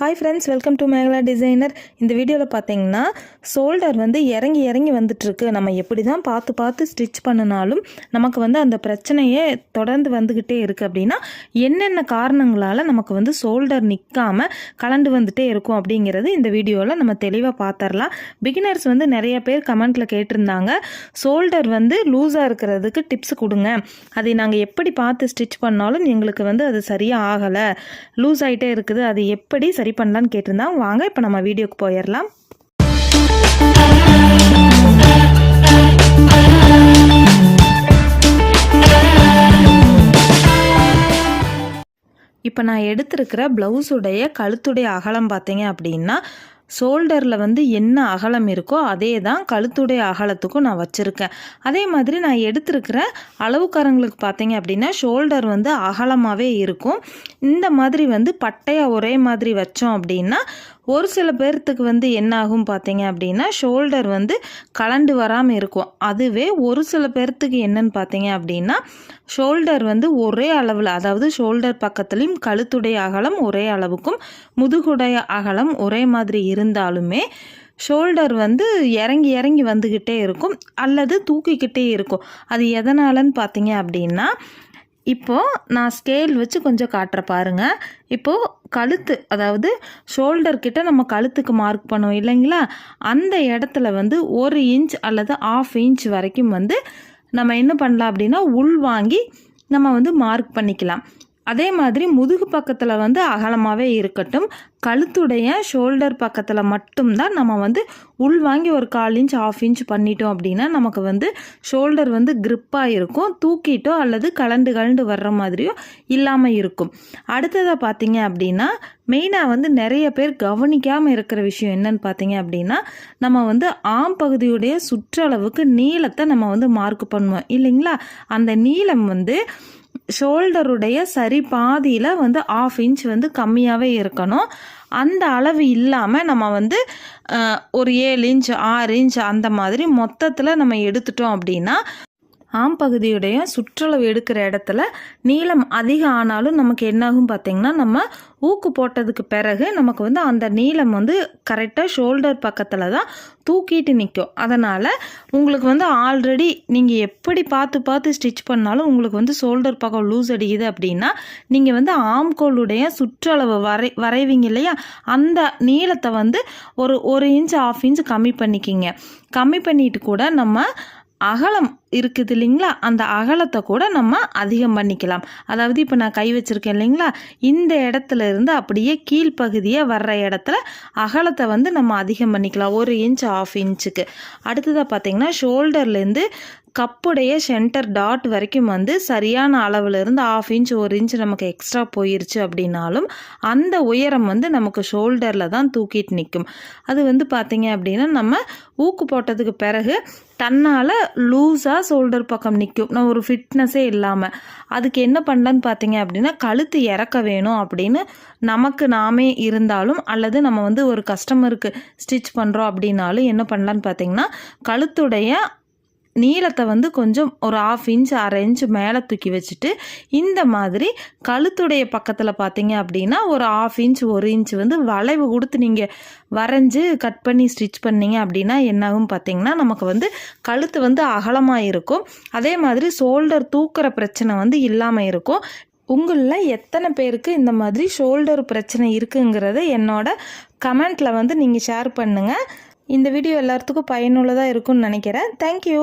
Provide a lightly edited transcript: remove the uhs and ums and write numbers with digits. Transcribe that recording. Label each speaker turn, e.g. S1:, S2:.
S1: Hi friends, welcome to Megala designer. இந்த வீடியோவில் பார்த்தீங்கன்னா ஷோல்டர் வந்து இறங்கி வந்துட்டுருக்கு. நம்ம எப்படி தான் பார்த்து ஸ்டிச் பண்ணினாலும் நமக்கு வந்து அந்த பிரச்சனையே தொடர்ந்து வந்துக்கிட்டே இருக்குது. அப்படின்னா என்னென்ன காரணங்களால் நமக்கு வந்து ஷோல்டர் நிற்காமல் கலண்டு வந்துட்டே இருக்கும் அப்படிங்கிறது இந்த வீடியோவில் நம்ம தெளிவாக பார்த்துடலாம். பிகினர்ஸ் வந்து நிறைய பேர் கமெண்ட்டில் கேட்டிருந்தாங்க, ஷோல்டர் வந்து லூஸாக இருக்கிறதுக்கு டிப்ஸ் கொடுங்க, அதை நாங்கள் எப்படி பார்த்து ஸ்டிச் பண்ணாலும் எங்களுக்கு வந்து அது சரியாக ஆகலை, லூஸ் ஆகிட்டே இருக்குது, அது எப்படி சரி பண்ணலான்னு கேட்டிருந்தாங்க. வாங்க இப்போ நம்ம வீடியோக்கு போயிடலாம். இப்போ நான் எடுத்திருக்கிற ப்ளவுஸுடைய கழுத்துடைய அகலம் பார்த்தீங்க அப்படின்னா ஷோல்டரில் வந்து என்ன அகலம் இருக்கோ அதே தான் கழுத்துடைய அகலத்துக்கும் நான் வச்சுருக்கேன். அதே மாதிரி நான் எடுத்திருக்கிற அளவுக்காரங்களுக்கு பார்த்தீங்க அப்படின்னா ஷோல்டர் வந்து அகலமாகவே இருக்கும். இந்த மாதிரி வந்து பட்டையாக ஒரே மாதிரி வச்சோம் அப்படின்னா ஒரு சில பேர்த்துக்கு வந்து என்ன ஆகும் பார்த்தீங்க அப்படின்னா ஷோல்டர் வந்து கலண்டு வராமல் இருக்கும். அதுவே ஒரு சில பேர்த்துக்கு என்னன்னு பார்த்தீங்க அப்படின்னா ஷோல்டர் வந்து ஒரே அளவில், அதாவது ஷோல்டர் பக்கத்துலேயும் கழுத்துடைய அகலம் ஒரே அளவுக்கும் முதுகுடைய அகலம் ஒரே மாதிரி இருந்தாலுமே ஷோல்டர் வந்து இறங்கி வந்துக்கிட்டே இருக்கும் அல்லது தூக்கிக்கிட்டே இருக்கும். அது எதனாலன்னு பார்த்தீங்க அப்படின்னா இப்போது நான் ஸ்கேல் வச்சு கொஞ்சம் காட்டுற பாருங்கள். இப்போது கழுத்து, அதாவது ஷோல்டர் கிட்ட நம்ம கழுத்துக்கு மார்க் பண்ணோம் இல்லைங்களா, அந்த இடத்துல வந்து 1 இன்ச் அல்லது 1/2 இன்ச் வரைக்கும் வந்து நம்ம என்ன பண்ணலாம் அப்படின்னா உள்வாங்கி நம்ம வந்து மார்க் பண்ணிக்கலாம். அதே மாதிரி முதுகு பக்கத்தில் வந்து அகலமாகவே இருக்கட்டும், கழுத்துடைய ஷோல்டர் பக்கத்தில் மட்டும்தான் நம்ம வந்து உள்வாங்கி ஒரு 1/4 இன்ச் 1/2 இன்ச் பண்ணிட்டோம் அப்படின்னா நமக்கு வந்து ஷோல்டர் வந்து க்ரிப்பாக இருக்கும், தூக்கிட்டோ அல்லது கலண்டு வர்ற மாதிரியோ இல்லாமல் இருக்கும். அடுத்ததாக பார்த்தீங்க அப்படின்னா மெயினாக வந்து நிறைய பேர் கவனிக்காமல் இருக்கிற விஷயம் என்னன்னு பார்த்தீங்க அப்படின்னா நம்ம வந்து ஆம் பகுதியுடைய சுற்றளவுக்கு நீளத்தை நம்ம வந்து மார்க் பண்ணுவோம் இல்லைங்களா. அந்த நீளம் வந்து ஷோல்டருடைய சரி பாதியில் வந்து 1/2 இன்ச் வந்து கம்மியாகவே இருக்கணும். அந்த அளவு இல்லாமல் நம்ம வந்து ஒரு 7 இன்ச் 6 இன்ச் அந்த மாதிரி மொத்தத்தில் நம்ம எடுத்துட்டோம் அப்படின்னா ஆம் பகுதியுடைய சுற்றளவு எடுக்கிற இடத்துல நீளம் அதிகம் ஆனாலும் நமக்கு என்னாகும் பார்த்திங்கன்னா நம்ம ஊக்கு போட்டதுக்கு பிறகு நமக்கு வந்து அந்த நீளம் வந்து கரெக்டாக ஷோல்டர் பக்கத்தில் தான் தூக்கிட்டு நிற்கும். அதனால் உங்களுக்கு வந்து ஆல்ரெடி நீங்கள் எப்படி பார்த்து ஸ்டிச் பண்ணாலும் உங்களுக்கு வந்து ஷோல்டர் பக்கம் லூஸ் அடிக்குது அப்படின்னா நீங்கள் வந்து ஆம்கோலுடைய சுற்றளவு வரைவீங்க இல்லையா, அந்த நீளத்தை வந்து ஒரு 1 இன்ச் 1/2 இன்ச் கம்மி பண்ணிக்கிங்க. கம்மி பண்ணிட்டு கூட நம்ம அகலம் இருக்குது இல்லைங்களா, அந்த அகலத்தை கூட நம்ம அதிகம் பண்ணிக்கலாம். அதாவது இப்போ நான் கை வச்சுருக்கேன் இல்லைங்களா, இந்த இடத்துல இருந்து அப்படியே கீழ்ப்பகுதியை வர்ற இடத்துல அகலத்தை வந்து நம்ம அதிகம் பண்ணிக்கலாம் 1 இன்ச் 1/2 இன்ச்சுக்கு. அடுத்ததாக பார்த்திங்கன்னா ஷோல்டர்லேருந்து கப்புடைய சென்டர் டாட் வரைக்கும் வந்து சரியான அளவில் இருந்து 1/2 இன்ச் 1 இன்ச் நமக்கு எக்ஸ்ட்ரா போயிருச்சு அப்படின்னாலும் அந்த உயரம் வந்து நமக்கு ஷோல்டரில் தான் தூக்கிட்டு நிற்கும். அது வந்து பார்த்திங்க அப்படின்னா நம்ம ஊக்கு போட்டதுக்கு பிறகு தன்னால் லூஸாக ஷோல்டர் பக்கம் நிற்கும், நான் ஒரு ஃபிட்னஸே இல்லாமல். அதுக்கு என்ன பண்ணலான்னு பார்த்தீங்க அப்படின்னா கழுத்து இறக்க வேணும் அப்படின்னு நமக்கு நாமே இருந்தாலும் அல்லது நம்ம வந்து ஒரு கஸ்டமருக்கு ஸ்டிச் பண்ணுறோம் அப்படின்னாலும் என்ன பண்ணலான்னு பார்த்தீங்கன்னா கழுத்துடைய நீளத்தை வந்து கொஞ்சம் ஒரு 1/2 இன்ச் 1/2 இன்ச் மேலே தூக்கி வச்சுட்டு இந்த மாதிரி கழுத்துடைய பக்கத்தில் பார்த்தீங்க அப்படின்னா ஒரு 1/2 இன்ச் 1 இன்ச் வந்து வளைவு கொடுத்து நீங்கள் வரைஞ்சி கட் பண்ணி ஸ்டிச் பண்ணிங்க அப்படின்னா என்னாகும் பார்த்தீங்கன்னா நமக்கு வந்து கழுத்து வந்து அகலமாக இருக்கும். அதே மாதிரி ஷோல்டர் தூக்குற பிரச்சனை வந்து இல்லாமல் இருக்கும். உங்களில் எத்தனை பேருக்கு இந்த மாதிரி ஷோல்டர் பிரச்சனை இருக்குங்கிறத என்னோட கமெண்ட்டில் வந்து நீங்கள் ஷேர் பண்ணுங்கள். இந்த வீடியோ எல்லாத்துக்கும் பயனுள்ளதாக இருக்கும்னு நினைக்கிறேன். தேங்க்யூ.